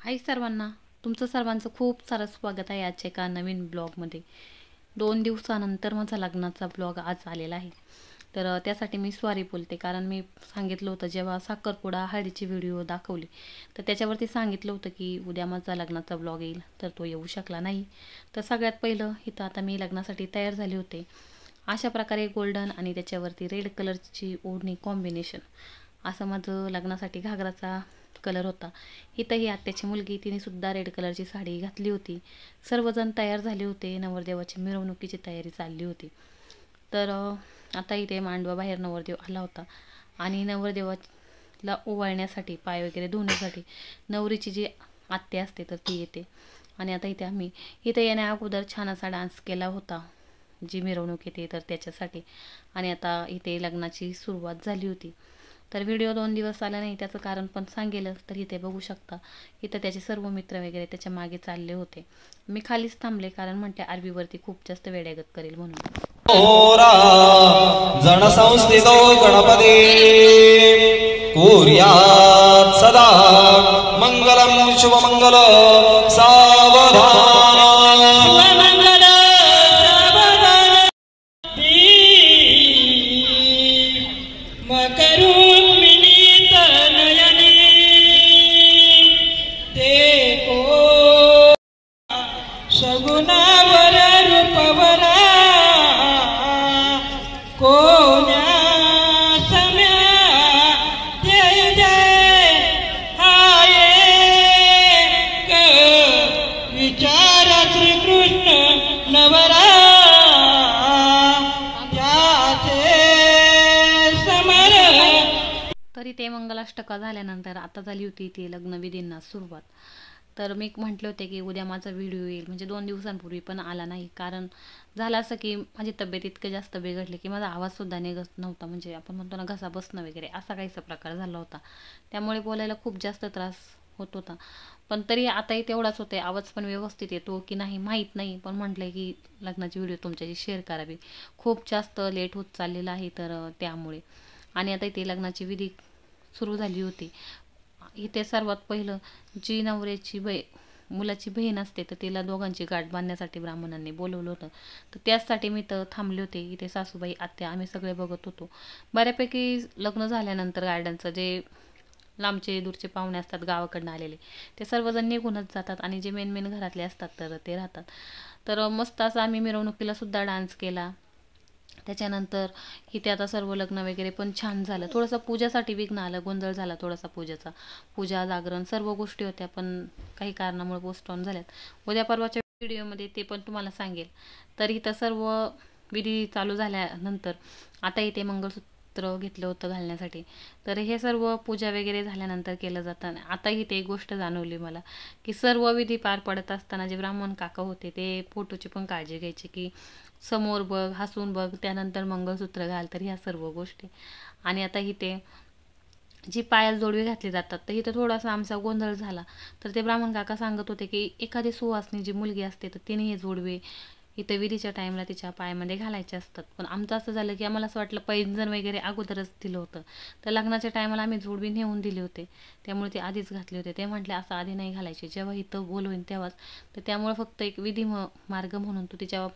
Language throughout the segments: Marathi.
हाय सर्वांना, तुमचं सर्वांचं खूप सारं स्वागत आहे आजच्या एका नवीन ब्लॉगमध्ये। 2 दिवसानंतर माझा लग्नाचा ब्लॉग आज आलेला आहे। तर त्यासाठी मी सॉरी बोलते, कारण मी सांगितलं होतं जेव्हा साखरपुडा हळदीची व्हिडिओ दाखवली तर त्याच्यावरती सांगितलं होतं की उद्या माझा लग्नाचा ब्लॉग येईल, तर तो येऊ शकला नाही। तर सगळ्यात पहिलं इथं आता मी लग्नासाठी तयार झाले होते। अशा प्रकारे गोल्डन आणि त्याच्यावरती रेड कलरची ओढणी कॉम्बिनेशन असं माझं लग्नासाठी घागराचा कलर होता। इथंही आत्याची मुलगी तिने सुद्धा रेड कलरची साडी घातली होती। सर्वजण तयार झाले होते, नवरदेवाची मिरवणुकीची तयारी चालली होती। तर आता इथे मांडवा बाहेर नवरदेव आला होता आणि नवरदेवाला ओवाळण्यासाठी पाय वगैरे धुण्यासाठी नवरीची जी आत्या असते तर ती येते। आणि आता इथे येण्या अगोदर छान असा डान्स केला होता, जी मिरवणूक येते तर त्याच्यासाठी। आणि आता इथे लग्नाची सुरुवात झाली होती। तर व्हिडिओ 2 दिवस आला नाही, त्याचं कारण पण सांगेलच। तर इथे बघू शकता, इथं त्याचे सर्व मित्र वगैरे त्याच्या मागे चालले होते। मी खालीच थांबले, कारण म्हणते आरबीवरती खूप जास्त वेड्यागत करेल म्हणून। जन संस्थितो गणपती कुर्यात् सदा मंगलम शुभमंगल सावधान। तरी ते मंगलाष्टका झाल्यानंतर आता झाली होती ती लग्नविधींना सुरुवात। तर मी म्हटले होते की उद्या माझा व्हिडिओ येईल, म्हणजे 2 दिवसांपूर्वी, पण आला नाही। कारण झालं असं की माझी तब्येत इतकं जास्त बिघडली की माझा आवाजसुद्धा निघत नव्हता, म्हणजे आपण म्हणतो ना घसा बसणं वगैरे, असा काहीसा प्रकार झाला होता। त्यामुळे बोलायला खूप जास्त त्रास होत होता। पण तरी आताही तेवढाच होते, आवाज पण व्यवस्थित येतो की नाही माहीत नाही, पण म्हटलं की लग्नाची व्हिडिओ तुमच्याशी शेअर करावी। खूप जास्त लेट होत चाललेलं आहे तर त्यामुळे। आणि आता इथे लग्नाची विधी सुरू झाली होती। इथे सर्वात पहिलं जी नवऱ्याची मुलाची बहीण असते तर तिला दोघांची गाठ बांधण्यासाठी ब्राह्मणांनी बोलवलं होतं। तर त्याचसाठी मी तर थांबले होते। इथे सासूबाई, आत्या, आम्ही सगळे बघत होतो। बऱ्यापैकी लग्न झाल्यानंतर गार्डनचं जे लांबचे दूरचे पाहुणे असतात गावाकडनं आलेले, ते सर्वजण निघूनच जातात आणि जे मेन घरातले असतात तर ते राहतात। तर मस्त असं आम्ही मिरवणुकीला सुद्धा डान्स केला। त्याच्यानंतर इथे आता सर्व लग्न वगैरे पण छान झालं। थोडंसं पूजासाठी विघ्न आलं, गोंधळ झाला थोडासा पूजेचा। पूजा, जागरण सर्व गोष्टी होत्या, पण काही कारणामुळे पोस्टपोन झाल्यात। उद्या परवाच्या व्हिडिओमध्ये ते पण तुम्हाला सांगेल। तर इथं सर्व विधी चालू झाल्यानंतर आता इथे मंगळसूत्र घेतलं होतं घालण्यासाठी। तर हे सर्व पूजा वगैरे झाल्यानंतर केलं जातं। आता इथे एक गोष्ट जाणवली मला, की सर्व विधी पार पडत असताना जे ब्राह्मण काका होते ते फोटोची पण काळजी घ्यायची, की समोर बघ, हसून बघ, त्यानंतर मंगळसूत्र घाल, तर ह्या सर्व गोष्टी। आणि आता इथे जी पायाला जोडवी घातली जातात तर इथं थोडासा आमचा गोंधळ झाला। तर ते ब्राह्मण काका सांगत होते की एखादी सुवासनी जी मुलगी असते तर तिने हे जोडवे इथे विधीच्या टाईमला तिच्या पायामध्ये घालायचे असतात। पण आमचं असं झालं की आम्हाला असं वाटलं पैंजण वगैरे अगोदरच दिलं होतं, तर लग्नाच्या टायमाला आम्ही जोडवी नेऊन दिले होते, त्यामुळे ते आधीच घातले होते। ते म्हटले असं आधी नाही घालायचे, जेव्हा इथं बोलवेन तेव्हाच। तर त्यामुळे फक्त एक विधी मार्ग म्हणून तू तिच्या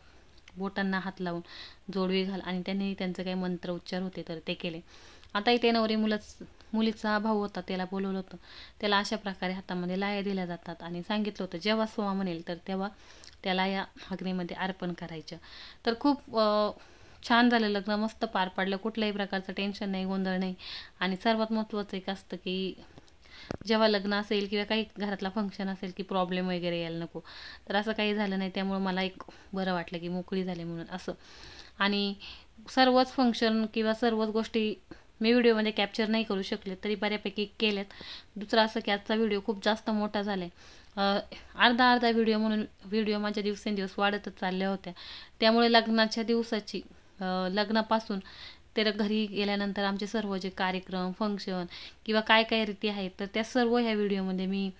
बोटांना हात लावून जोडवी घाल, आणि त्यांनी त्यांचे काही मंत्र उच्चार होते तर ते केले। आता इथे नवरी मुलीचा भाऊ होता, त्याला बोलवलं होतं। त्याला अशा प्रकारे हातामध्ये लाया दिल्या जातात आणि सांगितलं होतं जेव्हा सोमा म्हणेल तर तेव्हा त्याला या अग्नीमध्ये अर्पण करायचं। तर खूप छान झालं लग्न, मस्त पार पडलं, कुठल्याही प्रकारचं टेन्शन नाही, गोंधळ नाही। आणि सर्वात महत्त्वाचं एक असतं की जेव्हा लग्न असेल किंवा काही घरातला फंक्शन असेल की प्रॉब्लेम वगैरे यायला नको, तर असं काही झालं नाही। त्यामुळे मला एक बरं वाटलं की मोकळी झाली म्हणून असं। आणि सर्वच फंक्शन किंवा सर्वच गोष्टी मी व्हिडिओमध्ये कॅप्चर नाही करू शकले, तरी बऱ्यापैकी केल्यात। दुसरं असं की आजचा व्हिडिओ खूप जास्त मोठा झाला आहे, अर्धा व्हिडिओ म्हणून व्हिडिओ माझ्या दिवसेंदिवस वाढतच चालल्या होत्या। त्यामुळे लग्नाच्या दिवसाची लग्नापासून तर घरी गेल्यानंतर आमचे सर्व जे कार्यक्रम, फंक्शन किंवा काय काय रीती आहेत तर त्या सर्व ह्या व्हिडिओमध्ये मी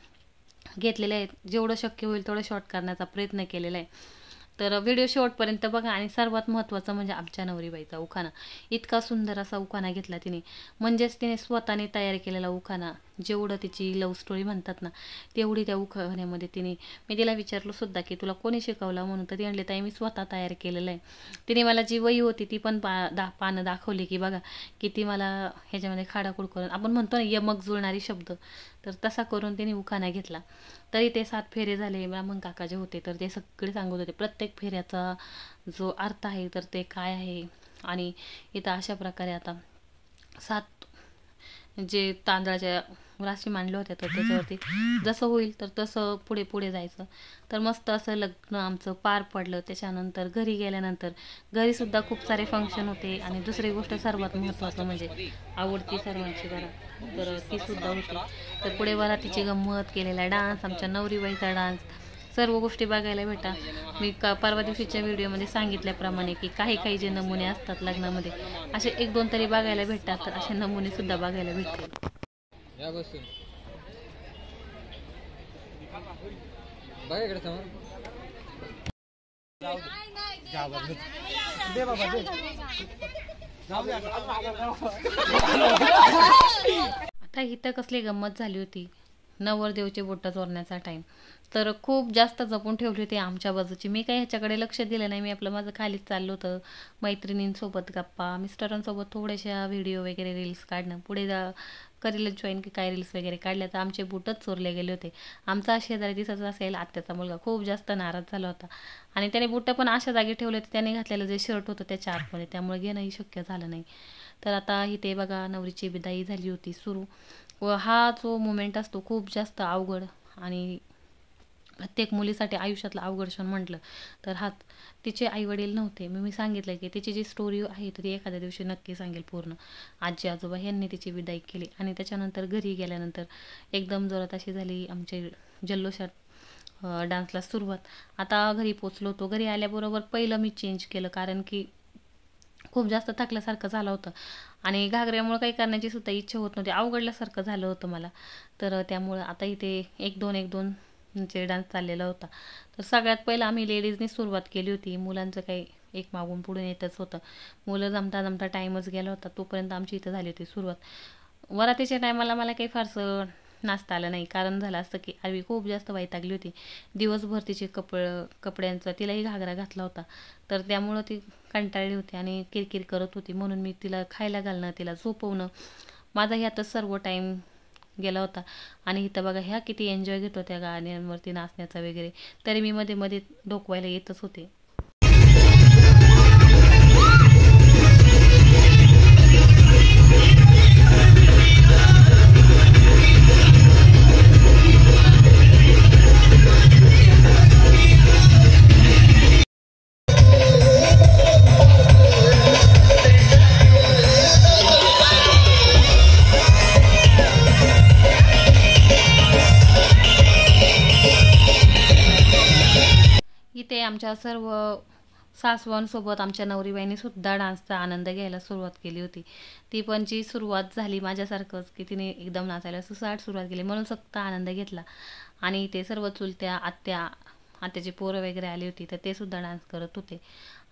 घेतलेले आहेत। जेवढं शक्य होईल तेवढं शॉर्ट करण्याचा प्रयत्न केलेला आहे। तर व्हिडिओ शेवटपर्यंत बघा. आणि सर्वात महत्त्वाचं म्हणजे आमच्या नवरीबाईचा उखाणा. इतका सुंदर असा उखाणा घेतला तिने, म्हणजेच तिने स्वतःने तयार केलेला उखाणा. जेवढं तिची लव्ह स्टोरी म्हणतात ना, तेवढी त्या उखाण्यामध्ये मी तिला विचारलं सुद्धा की तुला कोणी शिकवलं म्हणून, तर ती म्हणली ताई मी स्वतः तयार केलेलं आहे. तिने मला जी वही होती ती पण पानं दाखवली की बघा किती मला ह्याच्यामध्ये खाडाखोड करून, आपण म्हणतो ना यमक जुळणारी शब्द, तर तसा करून तिने उखाणा घेतला. तरी ते 7 फेरे झाले. ब्राह्मण काका जे होते तर ते सगळे सांगत होते प्रत्येक फेऱ्याचा जो अर्थ आहे तर ते काय आहे. आणि इथं अशा प्रकारे आता 7 जे तांदळाच्या राशी मांडल्या होत्या तर त्याच्यावरती जसं होईल तर तसं पुढे पुढे जायचं. तर मस्त असं लग्न आमचं पार पडलं. त्याच्यानंतर घरी गेल्यानंतर घरीसुद्धा खूप सारे फंक्शन होते. आणि दुसरी गोष्ट सर्वात महत्त्वाचं म्हणजे आवडती सर्वांची वरात, तर तीसुद्धा होती. तर पुढे वरातीची गंमत, केलेला डान्स, आमच्या नवरीबाईचा डान्स, सर्व गोष्टी बघायला भेटा. मी परवा दिवशीच्या व्हिडिओमध्ये सांगितल्याप्रमाणे की काही जे नमुने असतात लग्नामध्ये असे 1-2 तरी बघायला भेटतात. तर असे नमुनेसुद्धा बघायला भेटतील. आता इथं कसली गंमत झाली होती, नवरदेवचे बोटं चोरण्याचा टाईम. तर खूप जास्त जपून ठेवली होती आमच्या बाजूची. मी काही ह्याच्याकडे लक्ष दिलं नाही. मी आपलं माझं खालीच चाललं होतं, मैत्रिणींसोबत गप्पा, मिस्टरांसोबत थोड्याशा व्हिडिओ वगैरे रील्स काढणं. पुढे करीलच जॉईन की काय रील्स वगैरे काढल्या तर आमचे बूटच चोरले गेले होते. आमचा शेजारी दिसत असेल आत्याचा मुलगा खूप जास्त नाराज झाला होता. आणि त्याने बुटं पण अशा जागी ठेवले होते, त्याने घातलेलं जे शर्ट होतं त्याच्या आतमध्ये, त्यामुळे घेणंही शक्य झालं नाही. तर आता इथे बघा नवरीची विदाई झाली होती सुरू. व हा जो मोमेंट असतो खूप जास्त अवघड, आणि प्रत्येक मुलीसाठी आयुष्यातलं अवघड क्षण म्हटलं तर तिचे आईवडील नव्हते. मी सांगितलं की तिची जी स्टोरी आहे तर ती एखाद्या दिवशी नक्की सांगेल पूर्ण. आजी आजोबा यांनी तिची विदाई केली. आणि त्याच्यानंतर घरी गेल्यानंतर एकदम जोरात अशी झाली आमचे जल्लोषात डान्सला सुरुवात. आता घरी पोचलो होतो. घरी आल्याबरोबर पहिलं मी चेंज केलं, कारण की खूप जास्त थकल्यासारखं झालं होतं. आणि घागऱ्यामुळे काही करण्याची सुद्धा इच्छा होत नव्हती, अवघडल्यासारखं झालं होतं मला. तर त्यामुळं आता इथे 1-2 डान्स चाललेला होता. तर सगळ्यात पहिलं आम्ही लेडीजनी सुरुवात केली होती. मुलांचं काही एक मागून पुढून येतच होतं. मुलं जमता जमता टाईमच गेला होता, तोपर्यंत आमची इथं झाली होती सुरुवात. वरातीच्या टायमाला मला काही फारसं नाचता आलं नाही, कारण झालं असतं की आरवी खूप जास्त वैतागली होती. दिवसभर तिचे कपड्यांचा तिलाही घागरा घातला होता, तर त्यामुळं ती कंटाळली होती आणि किरकिर करत होती. म्हणून मी तिला खायला घालणं, तिला झोपवणं, माझा ह्यातच सर्व टाईम गेला होता. आणि इथं बघा ह्या किती एन्जॉय घेत होत्या गाण्यांवरती नाचण्याचा वगैरे, तरी मी मध्ये मध्ये डोकवायला येतच होते. इथे आमच्या सर्व सासवांसोबत आमच्या नवरीबाईंनी सुद्धा डान्सचा आनंद घ्यायला सुरुवात केली होती. ती पण जी सुरुवात झाली माझ्यासारखंच की तिने एकदम नाचायला सुसाट सुरुवात केली, म्हणून सक्त आनंद घेतला. आणि ते सर्व चुलत्या आत्याची पोरं वगैरे आली होती, तर ते सुद्धा डान्स करत होते.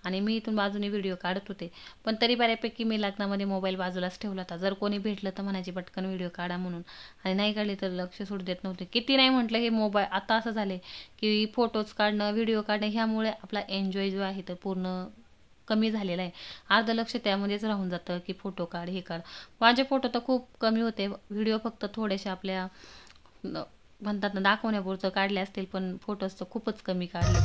आणि मी इथून बाजूने व्हिडिओ काढत होते. पण तरी बऱ्यापैकी मी लग्नामध्ये मोबाईल बाजूलाच ठेवला होता. जर कोणी भेटलं तर म्हणायची पटकन व्हिडिओ काढा म्हणून, आणि नाही काढले तर लक्ष सोडू देत नव्हते. किती नाही म्हटलं हे मोबाईल आता असं झाले की फोटोज काढणं, व्हिडिओ काढणं, ह्यामुळे आपला एन्जॉय जो आहे तर पूर्ण कमी झालेला आहे. अर्ध लक्ष त्यामध्येच राहून जातं की फोटो काढ, हे काढ. माझे फोटो तर खूप कमी होते, व्हिडिओ फक्त थोडेसे आपल्या म्हणतात ना दाखवण्यापुरतं काढले असतील, पण फोटोज तर खूपच कमी काढले.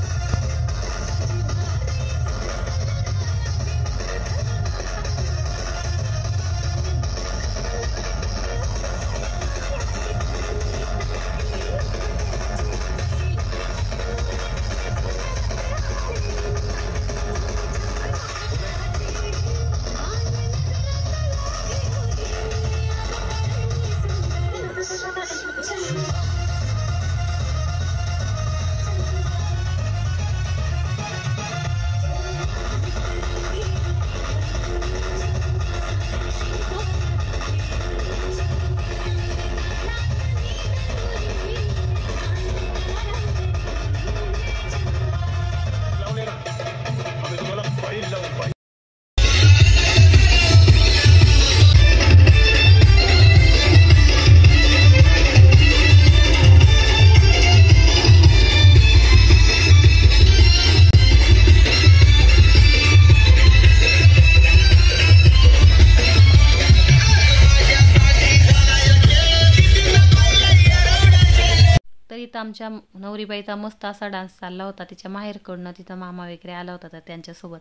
इथं आमच्या नवरीबाईचा मस्त असा डान्स चालला होता, तिच्या माहेरकडनं तिचा मामा वगैरे आला होता तर त्यांच्यासोबत.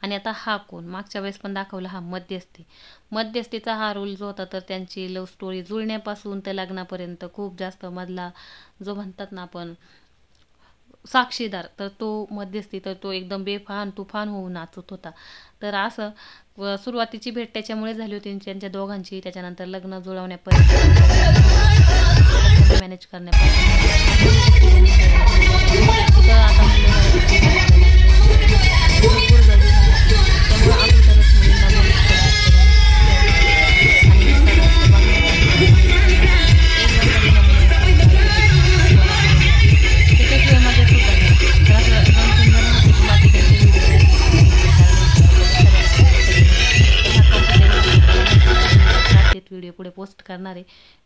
आणि आता हा कोण, मागच्या वेळेस पण दाखवला हा मध्यस्थीचा हा रोल जो होता तर त्यांची लव्ह स्टोरी जुळण्यापासून ते लग्नापर्यंत खूप जास्त मधला जो म्हणतात ना आपण साक्षीदार, तर तो मध्यस्थी, तर तो एकदम बेफान तुफान होऊन नाचत होता. तर असं सुरुवातीची भेट त्याच्यामुळे झाली होती त्यांच्या दोघांची, त्याच्यानंतर लग्न जुळवण्यापर्यंत मॅनेज करण्यापासून व्हिडिओ पुढे पोस्ट करणार आहे,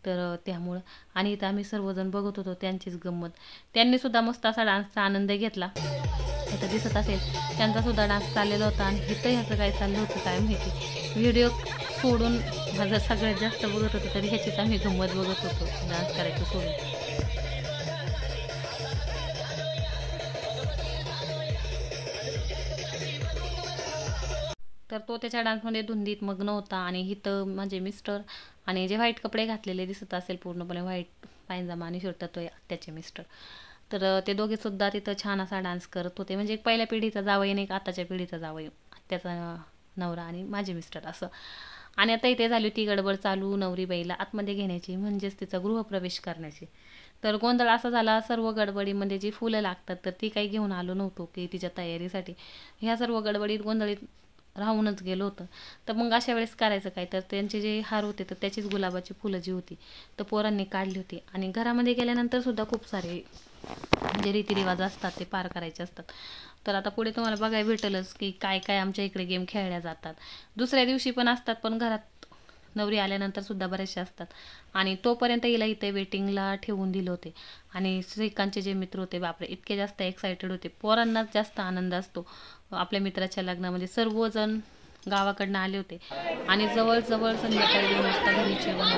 तर त्यामुळं. आणि इथं आम्ही सर्वजण बघत होतो त्यांचीच गंमत. त्यांनी सुद्धा मस्त असा डान्सचा आनंद घेतला. इथं दिसत असेल त्यांचा सुद्धा डान्स चाललेला होता. आणि इथं ह्याचं काय चाललं होतं काय माहिती, व्हिडिओ सोडून माझं सगळ्यात जास्त बघत होतो तरी ह्याचीच आम्ही गंमत बघत होतो, डान्स करायचं सोडून. तर तो त्याच्या डान्समध्ये धुंदीत मग्न होता. आणि इथं म्हणजे मिस्टर आणि जे व्हाईट कपडे घातलेले दिसत असेल पूर्णपणे व्हाईट पायजामा आणि शर्ट, तो त्याचे मिस्टर. तर ते दोघे सुद्धा तिथं छान असा डान्स करत होते. म्हणजे एक पहिल्या पिढीचा जावई आणि एक आताच्या पिढीचा जावई, त्याचा नवरा आणि माझे मिस्टर असं. आणि आता इथे झाली होती गडबड चालू नवरीबाईला आतमध्ये घेण्याची, म्हणजेच तिचा गृहप्रवेश करण्याची. तर गोंधळ असा झाला, सर्व गडबडीमध्ये जी फुलं लागतात तर ती काही घेऊन आलो नव्हतो की तिच्या तयारीसाठी. ह्या सर्व गडबडीत गोंधळीत राहूनच गेलो होतं. तर मग अशा वेळेस करायचं काय, तर त्यांचे जे हार होते तर त्याचीच गुलाबाची फुलं जी होती तर पोरांनी काढली होती. आणि घरामध्ये गेल्यानंतर सुद्धा खूप सारे म्हणजे रीतिरिवाज असतात ते पार करायचे असतात. तर आता पुढे तुम्हाला बघायला भेटेलच की काय काय आमच्या इकडे गेम खेळल्या जातात. दुसऱ्या दिवशी पण असतात, पण घरात नवरी आल्यानंतर सुद्धा बरेचसे असतात. आणि तोपर्यंत हिला इथे वेटिंगला ठेवून दिले होते. आणि श्रीकांतचे जे मित्र होते बापरे इतके जास्त एक्सायटेड होते, पोरांनाच जास्त आनंद असतो आपल्या मित्राच्या लग्नामध्ये. सर्वजण गावाकडनं आले होते आणि जवळजवळ संध्याकाळी 2 वाजता घरी जेवण.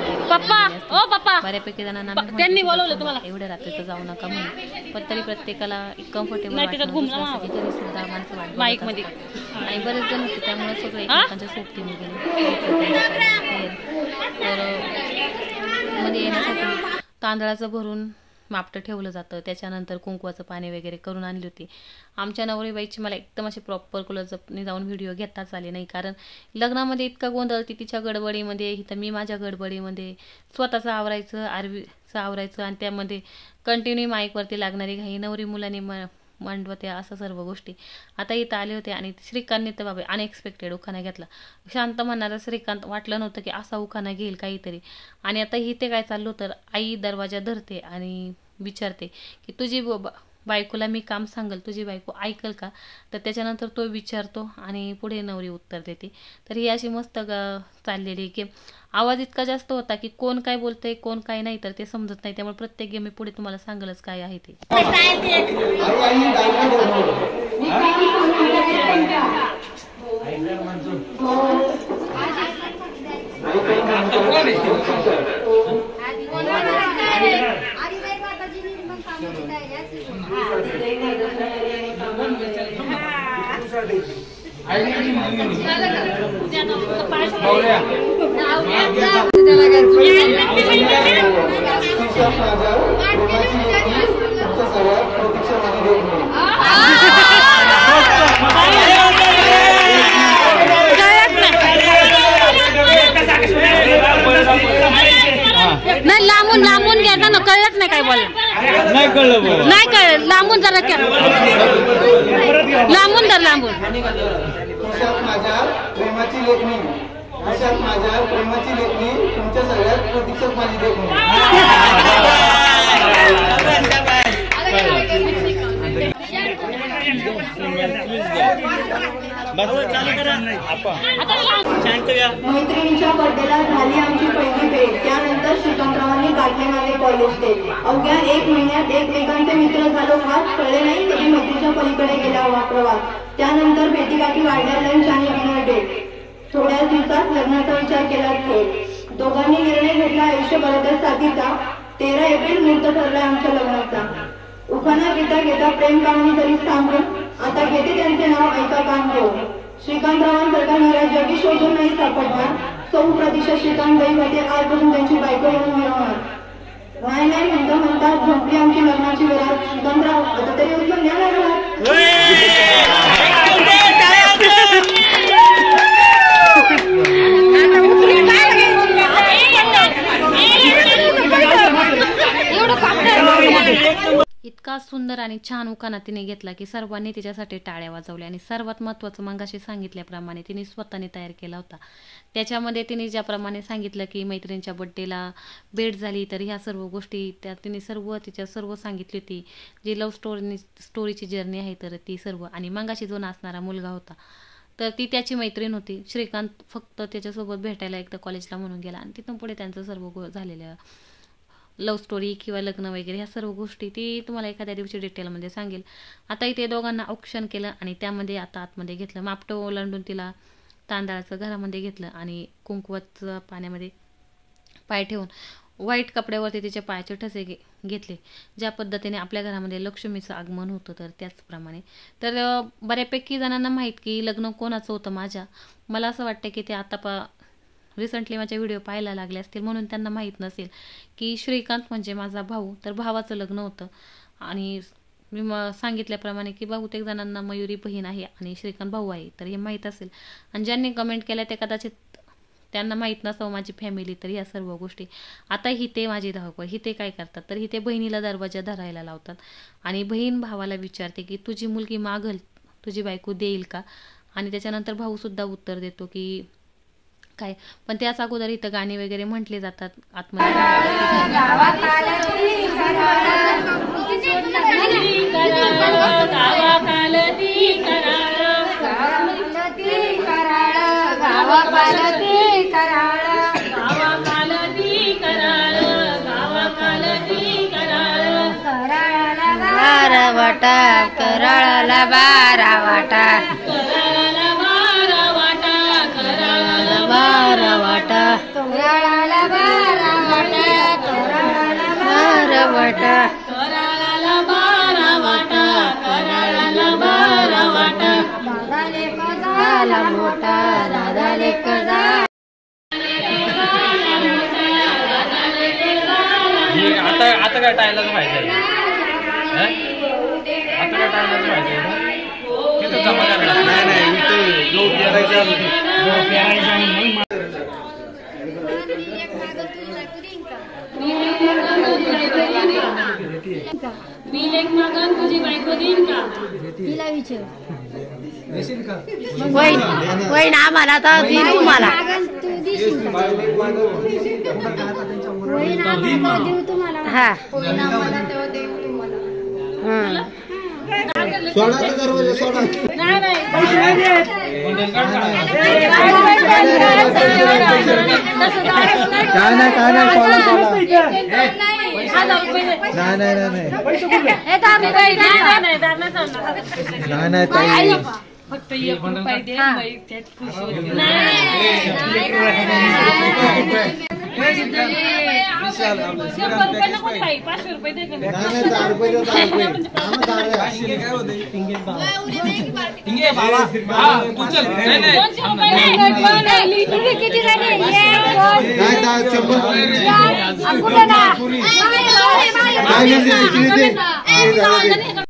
बऱ्यापैकी जणांना त्यांनी बोलवलं तुम्हाला एवढ्या रात्रीचं जाऊ नका म्हणून, पण तरी प्रत्येकाला कम्फर्टेबल घरी सुद्धा माणसं वाटत आणि बरेच जण होते, त्यामुळे सगळे एकमेकांच्या सोबतीने गेले. तर मध्ये येण्यासाठी तांदळाचं भरून मापटं ठेवलं जातं, त्याच्यानंतर कुंकवाचं पाणी वगैरे करून आणली होती. आमच्या नवरीबाईची मला एकदम अशी प्रॉपर क्लोजअपने जाऊन व्हिडिओ घेताच आले नाही, कारण लग्नामध्ये इतका गोंधळ, ती तिच्या गडबडीमध्ये, इथं मी माझ्या गडबडीमध्ये स्वतःचं आवरायचं, आरवीचं आवरायचं आणि त्यामध्ये कंटिन्यू माईकवरती लागणारी घाई, नवरी मुलांनी मांडवत्या असं सर्व गोष्टी. आता इथं आले होते आणि श्रीकांतने तर बाबा अनएक्सपेक्टेड उखाणा घेतला. शांत म्हणणारा श्रीकांत वाटलं नव्हतं की असा उखाणा घेईल काहीतरी. आणि आता इथे काय चाललं तर आई दरवाजा धरते आणि विचारते की तुझी बायकोला मी काम सांगल, तुझी बायको ऐकल का. तर त्याच्यानंतर तो विचारतो आणि पुढे नवरी उत्तर देते. तर ही अशी मस्त चाललेली की आवाज इतका जास्त होता की कोण काय बोलतंय कोण काय नाही तर ते समजत नाही. त्यामुळे प्रत्येक गेम मी पुढे तुम्हाला सांगलच काय आहे ते. नाही लांबून घ्यायचा ना, कळलंच नाही काय बोलला, नाही कळलं, नाही कळलं. लांबून जरा लांबून धर, लांबून. माझ्या प्रेमाची लेखणी, माझ्या प्रेमाची लेखणी, तुमच्या सगळ्यात प्रतीक्षक माझी लेखणी. मैत्रिणीच्या बर्थडेला झाली आमची पहिली भेट, त्यानंतर श्रीकांतरावांनी काढले माझे कॉलेज डे. अवघ्या 1 महिन्यात एकमेकांचे मित्र झालो खास, कळले नाही कधी मैत्रीच्या पलीकडे गेला हवा प्रवास. त्यानंतर भेटीगाठी वाढल्या, लंच आणि डिनर डेट. थोड्याच दिवसात लग्नाचा विचार केला थेट. दोघांनी निर्णय घेतला आयुष्यभराच्या साथीचा. 13 एप्रिल मुहूर्त ठरला आमच्या लग्नाचा. उखाणा घेता घेता प्रेम कहाणी तरी थांबून आता घेते त्यांचे नाव ऐका कान घेऊन. श्रीकांतरावांसारखा नवरा जगी शोधून नाही सापडणार. सौ प्रतीक्षा श्रीकांतबाई होते आजपासून त्यांची बायको म्हणून मिळवणार. नाही नाही म्हणता म्हणता झोपली आमची लग्नाची वरात. श्रीकांतराव आता तरी उचलून द्या ना घरात. इतका सुंदर आणि छान उखाणा तिने घेतला की सर्वांनी तिच्यासाठी टाळ्या वाजवल्या. आणि सर्वात महत्त्वाचं मगाशी सांगितल्याप्रमाणे तिने स्वतःने तयार केला होता. त्याच्यामध्ये तिने ज्याप्रमाणे सांगितलं की मैत्रिणीच्या बड्डेला भेट झाली, तर ह्या सर्व गोष्टी तिने सर्व सांगितली होती. जी स्टोरीची जर्नी आहे तर ती सर्व. आणि मगाशी जो नाचणारा मुलगा होता तर ती त्याची मैत्रीण होती. श्रीकांत फक्त त्याच्यासोबत भेटायला एकदा कॉलेजला म्हणून गेला आणि तिथून पुढे त्यांचं सर्व झालेलं लव्ह स्टोरी किंवा लग्न वगैरे ह्या सर्व गोष्टी ती तुम्हाला एखाद्या दिवशी डिटेलमध्ये सांगेल. आता इथे दोघांना औक्षण केलं आणि त्यामध्ये आता आतमध्ये घेतलं. मापटं ओलांडून तिला तांदळाचं घरामध्ये घेतलं आणि कुंकवाचं पाण्यामध्ये पाय ठेवून व्हाईट कपड्यावरती तिच्या पायाचे ठसे घेतले. ज्या पद्धतीने आपल्या घरामध्ये लक्ष्मीचं आगमन होतं तर त्याचप्रमाणे. तर बऱ्यापैकी जणांना माहीत की लग्न कोणाचं होतं माझ्या. मला असं वाटतं की ते आता रिसेंटली माझे व्हिडिओ पाहायला लागले असतील म्हणून त्यांना माहीत नसेल की श्रीकांत म्हणजे माझा भाऊ. तर भावाचं लग्न होतं. आणि मी सांगितल्याप्रमाणे की बहुतेक जणांना मयुरी बहीण आहे आणि श्रीकांत भाऊ आहे तर हे माहीत असेल. आणि ज्यांनी कमेंट केल्या ते कदाचित त्यांना माहीत नसावं माझी फॅमिली. तर या सर्व गोष्टी आता हिते माझी धावपळ. हिते काय करतात तर हिते बहिणीला दरवाजा धरायला लावतात आणि बहीण भावाला विचारते की तुझी मुलगी मागल, तुझी बायको देईल का. आणि त्याच्यानंतर भाऊसुद्धा उत्तर देतो की काय. पण त्याच अगोदर इथं गाणी वगैरे म्हटले जातात आतमध्ये. वाटा कराळाला 12 वाटा, कराळाला 12 वाटा, कराळाला 12 वाटा, कराळाला 12 वाटा, कराळाला 12 वाटा, दादा लेक झाला मोठा, दादा लेक झाला. आता काय टाळायलाच पाहिजे. आता काय टाळायलाच पाहिजे. तिथं जमा करायला नाही इथे लोक पेरायचे मी लेक मागन तुझी बायको देईन का. तिला विचार वहीन आम्हाला तर देईन तुम्हाला. हा फक्त 1 रुपया दे.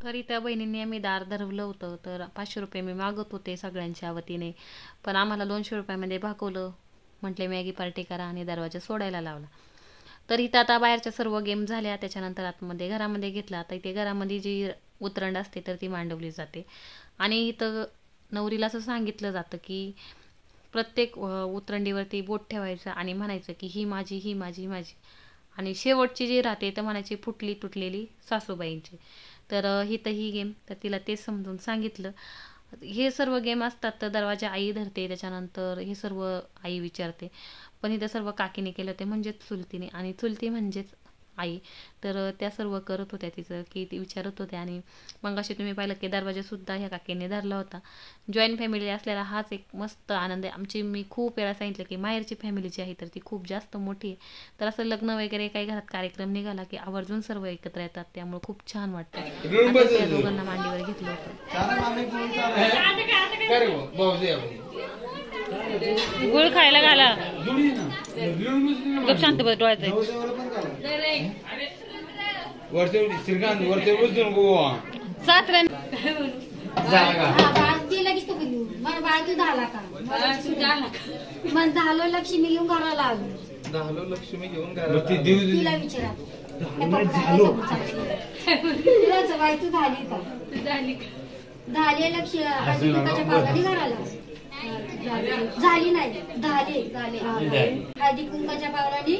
खरी त्या बहिणींनी आम्ही दार धरवलं होतं तर 500 रुपये मी मागत होते सगळ्यांच्या वतीने. पण आम्हाला 200 रुपयामध्ये भागवलं. म्हटले मॅगी पार्टी करा आणि दरवाजा सोडायला लावला. तर इथं आता बाहेरच्या सर्व गेम झाल्या. त्याच्यानंतर आतमध्ये घरामध्ये घेतला. आता इथे घरामध्ये जी उतरंड असते तर ती मांडवली जाते. आणि इथं नवरीला असं सांगितलं जातं की प्रत्येक उतरंडीवरती बोट ठेवायचं आणि म्हणायचं की ही माझी, ही माझी, ही माझी. आणि शेवटची जी राहते तर म्हणायची फुटली तुटलेली सासूबाईंची. तर इथं ही गेम तर तिला तेच समजून सांगितलं. हे सर्व गेम असतात तर दरवाजा आई धरते. त्याच्यानंतर हे सर्व आई विचारते. पण इथं सर्व काकीने केलं होते म्हणजेच चुलतीने. आणि चुलती म्हणजेच आई. तर त्या सर्व करत होत्या तिचं की ती विचारत होत्या. आणि मग असे तुम्ही पाहिलं की दरवाजासुद्धा ह्या काकीने धरला होता. जॉईंट फॅमिली असलेला हाच एक मस्त आनंद आहे. आमची मी खूप वेळा सांगितलं की माहेरची फॅमिली जी आहे तर ती खूप जास्त मोठी आहे. तर असं लग्न वगैरे काही घरात कार्यक्रम निघाला की आवर्जून सर्व एकत्र येतात, त्यामुळे खूप छान वाटतं. आता त्या दोघांना मांडीवर घेतलं होतं. गुळ खायला घाला, गप शांत बस डोळ्यात झालो लक्ष्मी घेऊन घराला आलो. लक्ष्मी घेऊन तिला विचारा तू झाली का? झाली लक्ष पावलाने घराला झाली नाही, हळदी कुंकाच्या पावलाने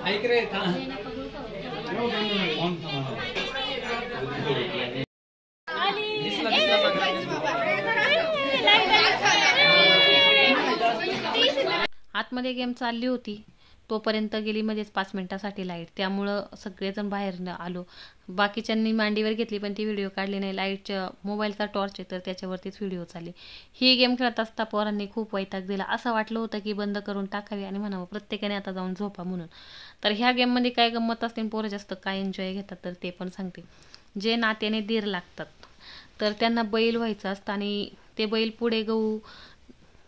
ऐक रे का आतमध्ये गेम चालली होती तोपर्यंत गेली मध्येच 5 मिनिटासाठी लाईट, त्यामुळं सगळेजण बाहेर आलो. बाकीच्यांनी मांडीवर घेतली पण ती व्हिडिओ काढली नाही. लाईटच्या मोबाईलचा टॉर्च आहे तर त्याच्यावरतीच व्हिडिओ चालली. ही गेम खेळत असता पोरांनी खूप वैताग दिला. असं वाटलं होतं की बंद करून टाकावी आणि म्हणावं प्रत्येकाने आता जाऊन झोपा म्हणून. तर ह्या गेममध्ये काय गंमत असते, पोरं जास्त काय एन्जॉय घेतात तर ते पण सांगते. जे नात्याने दीर लागतात तर त्यांना बैल व्हायचं असतं आणि ते बैल पुढे गहू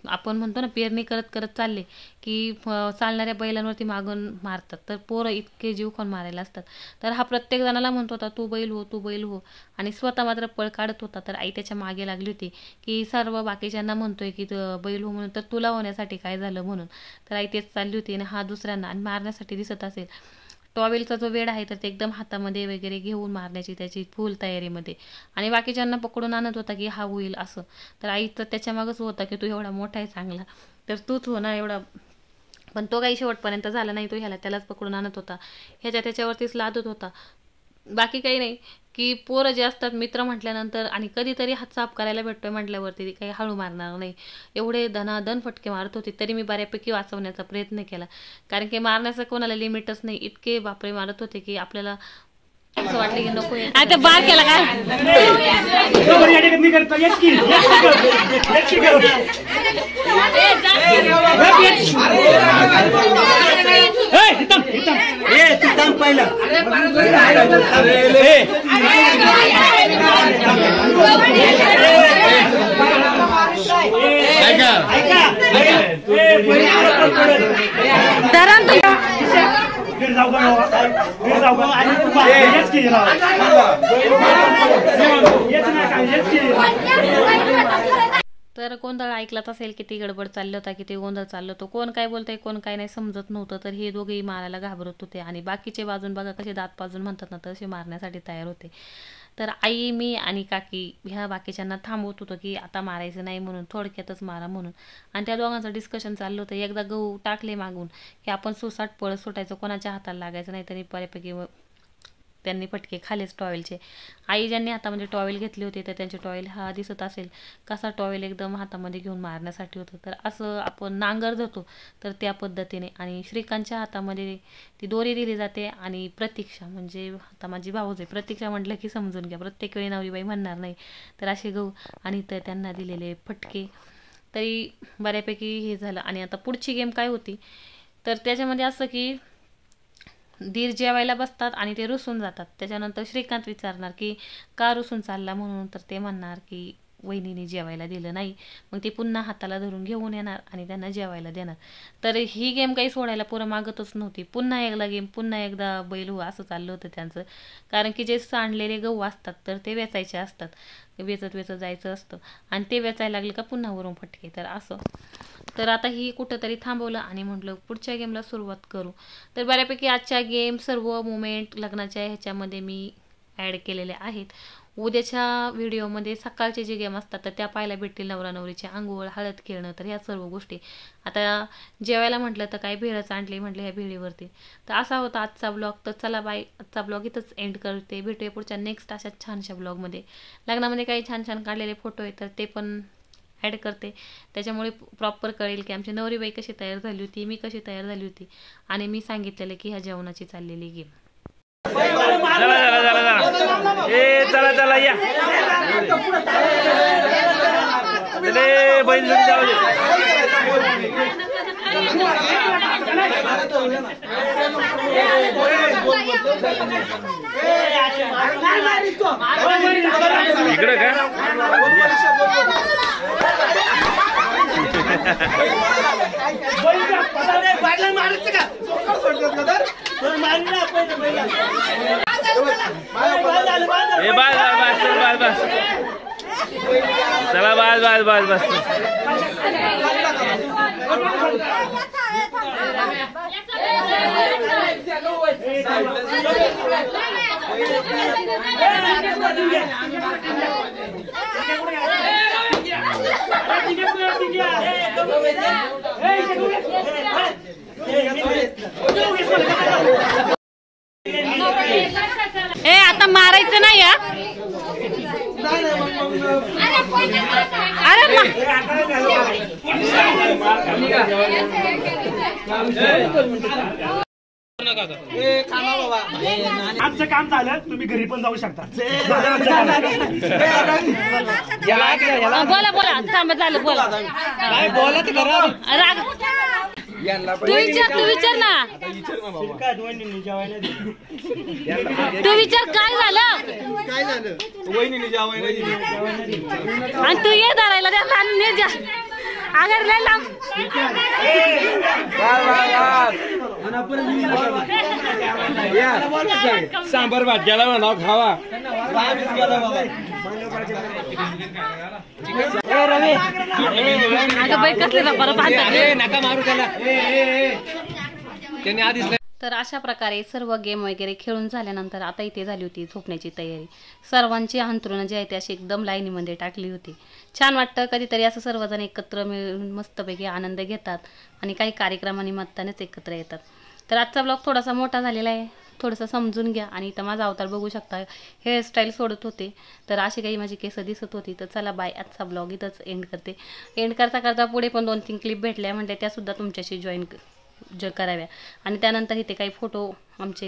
आपण म्हणतो ना पेरणी करत करत चालले की चालणाऱ्या बैलांवरती मागून मारतात. तर पोरं इतके जीव खाऊन मारायला असतात. तर हा प्रत्येक जणाला म्हणत होता तू बैल हो, तू बैल हो, आणि स्वतः मात्र पळ काढत होता. तर आई त्याच्या मागे लागली होती की सर्व बाकीच्यांना म्हणतोय की बैल हो म्हणून, तर तुला होण्यासाठी काय झालं म्हणून. तर आई तेच चालली होती आणि हा दुसऱ्यांना आणि मारण्यासाठी दिसत असेल. टॉवेलचा जो वेड आहे तर ते एकदम हातामध्ये वगैरे घेऊन मारण्याची त्याची फुल तयारीमध्ये, आणि बाकीच्यांना पकडून आणत होता की हा होईल असं. तर आई तर त्याच्या मागच होता की तू एवढा मोठा आहे चांगला तर तूच हो ना एवढा, पण तो काही शेवटपर्यंत झाला नाही. तो ह्याला त्यालाच पकडून आणत होता, ह्याच्या त्याच्यावरतीच लादत होता. बाकी काही नाही की पोरं जे असतात मित्र म्हटल्यानंतर आणि कधीतरी हात साफ करायला भेटतोय म्हटल्यावरती काही हळू मारणार नाही. एवढे धनाधन फटके मारत होते तरी मी बऱ्यापैकी वाचवण्याचा प्रयत्न केला, कारण की मारण्याचं कोणाला लिमिटच नाही. इतके बापरे मारत होते की आपल्याला असं वाटलं की नको. आता बार केला काय तर गोंधळ ऐकलाच असेल किती गडबड चाललं होता, किती गोंधळ चाललं होतं, कोण काय बोलतंय कोण काय नाही समजत नव्हतं. तर हे दोघेही मारायला घाबरत होते आणि बाकीचे बाजून बघा कसे दात पाजून म्हणतात ना तसे मारण्यासाठी तयार होते. तर आई मी आणि काकी ह्या बाकीच्यांना थांबवत होतो की आता मारायचं नाही म्हणून, थोडक्यातच मारा म्हणून. आणि त्या दोघांचं डिस्कशन चाललं होतं. एकदा गहू टाकले मागून की आपण सुसाट पळत सुटायचं, कोणाच्या हाताला लागायचं नाही. तरी बऱ्यापैकी त्यांनी फटके खालेच टॉवेलचे. आई ज्यांनी हातामध्ये टॉवेल घेतले होते तर त्यांचे टॉवेल हा दिसत असेल कसा टॉवेल एकदम हातामध्ये घेऊन मारण्यासाठी होतं. तर असं आपण नांगर धरतो तर त्या पद्धतीने. आणि श्रीकांतच्या हातामध्ये ती दोरी दिली जाते आणि प्रतीक्षा म्हणजे आता माझी भाऊज आहे, प्रतीक्षा म्हटलं की समजून घ्या, प्रत्येक वेळी नवरीबाई म्हणणार नाही. तर असे गहू आणि तर त्यांना दिलेले फटके तरी बऱ्यापैकी हे झालं. आणि आता पुढची गेम काय होती तर त्याच्यामध्ये असं की दीर जेवायला बसतात आणि ते रुसून जातात. त्याच्यानंतर श्रीकांत विचारणार की का रुसून चालला म्हणून, तर ते म्हणणार की वहिनीने जेवायला दिलं नाही. मग ती पुन्हा हाताला धरून घेऊन येणार आणि त्यांना जेवायला देणार. तर ही गेम काही सोडायला पुरं मागतच नव्हती. पुन्हा एकदा गेम, पुन्हा एकदा बैल हो असं चाललं होतं त्यांचं. कारण की जे सांडलेले गहू असतात तर ते वेचायचे असतात, वेचत वेचत जायचं असतं आणि ते वेचायला लागलं का पुन्हा वरून फटके. तर असं. तर आता ही कुठंतरी थांबवलं आणि म्हटलं पुढच्या गेमला सुरुवात करू. तर बऱ्यापैकी आजच्या गेम सर्व मोमेंट लग्नाच्या ह्याच्यामध्ये मी ॲड केलेले आहेत. उद्याच्या व्हिडिओमध्ये सकाळचे जे गेम असतात तर त्या पाहायला भेटतील, नवरा नवरीचे आंघोळ, हळद खेळणं, तर ह्या सर्व गोष्टी. आता जेवायला म्हटलं तर काय भेळच आणली म्हटलं ह्या भेळीवरती. तर असा होता आजचा ब्लॉग. तर चला बाय, आजचा ब्लॉग इथंच एंड करते. भेटूया पुढच्या नेक्स्ट अशा छानशा ब्लॉगमध्ये. लग्नामध्ये काही छान छान काढलेले फोटो आहेत तर ते पण ॲड करते, त्याच्यामुळे प्रॉपर कळेल की आमची नवरीबाई कशी तयार झाली होती, मी कशी तयार झाली होती आणि मी सांगितलेलं की ह्या जेवणाची चाललेली गेम. चला या बैल जाऊ दे. इकडे का चला बस आता मारायचं नाही या. अरे आमचं काम झालं, तुम्ही घरी पण जाऊ शकता. बोला थांबा, झालं बोला. तू विचार ना. तू विचार काय झालं वहिनीने जेवायला आणि तू ये धरायला त्या अगर लय लांब. सांबर भात गेला म्हणा खावा. अगं बाई कसले नका मारू त्याला, त्याने आधीच. तर अशा प्रकारे सर्व गेम वगैरे खेळून झाल्यानंतर आता इथे झाली होती झोपण्याची तयारी. सर्वांची अंथरुणं जी आहे ती अशी एकदम लाईनीमध्ये टाकली होती. छान वाटतं कधीतरी असं सर्वजण एकत्र मिळून मस्तपैकी आनंद घेतात आणि काही कार्यक्रमानिमित्तानेच एकत्र येतात. तर आजचा ब्लॉग थोडासा मोठा झालेला आहे, थोडंसं समजून घ्या. आणि इथं माझा अवतार बघू शकता, हेअरस्टाईल सोडत होते तर अशी काही माझी केस दिसत होती. तर चला बाय, आजचा ब्लॉग इथंच एंड करते. एंड करता पुढे पण 2-3 क्लिप भेटल्या म्हणजे त्यासुद्धा तुमच्याशी जॉईन कराव्या. आणि त्यानंतर इथे काही फोटो आमचे